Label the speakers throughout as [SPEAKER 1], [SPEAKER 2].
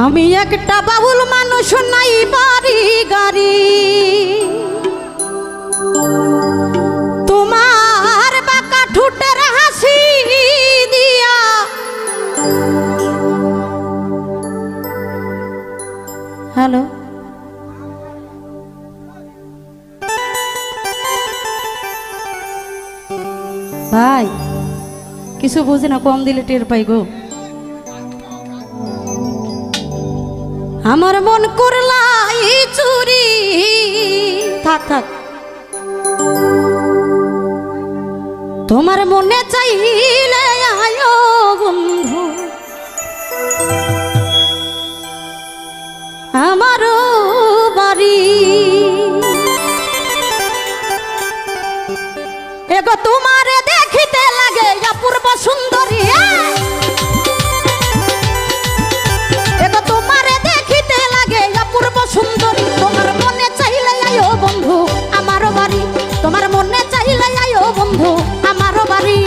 [SPEAKER 1] আমি একটা বাবুল মানুষ, নাই বাড়ি গাড়ি, তোমার বাঁকা ঠোঁটের হাসি দিয়া হ্যালো ভাই, কিছু বুঝি না, কম দিলে টের পাই গো। আমার মন করলাই চুরি, থাক থাক, তোমার মনে চাইলে আয়ো বন্ধু আমার বাড়ি। এগো তোমারে দেখিতে লাগে অপূর্ব সুন্দরী, এগো তোমারে দেখিতে লাগে অপূর্ব সুন্দরী, তোমার মনে চাইলে আয়ো বন্ধু আমার বাড়ি, তোমার মনে চাইলে আয়ো বন্ধু আমার বাড়ি।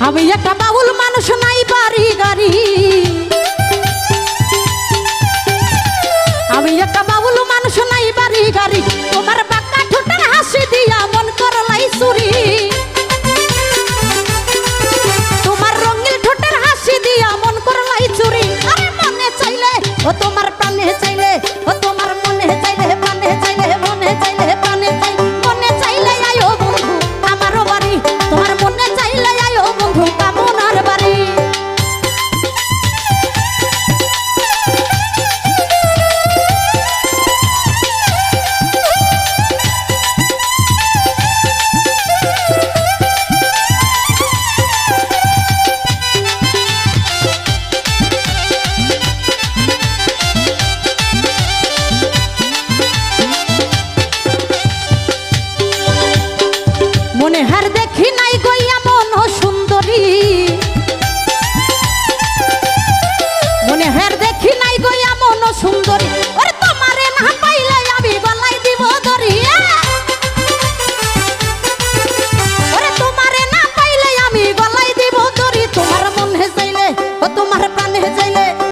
[SPEAKER 1] আমি একটা বাউল মানুষ, নাই বাড়ি গাড়ি, আমি একটা বাউল মানুষ, নাই বাড়ি গাড়ি, তোমার বাঁকা ঠোঁটের হাসি দিয়া মন করলাই চুরি, তোমার রঙিন ঠোঁটের হাসি দিয়া মন করলাই চুরি। আরে মনে চাইলে ও তোমার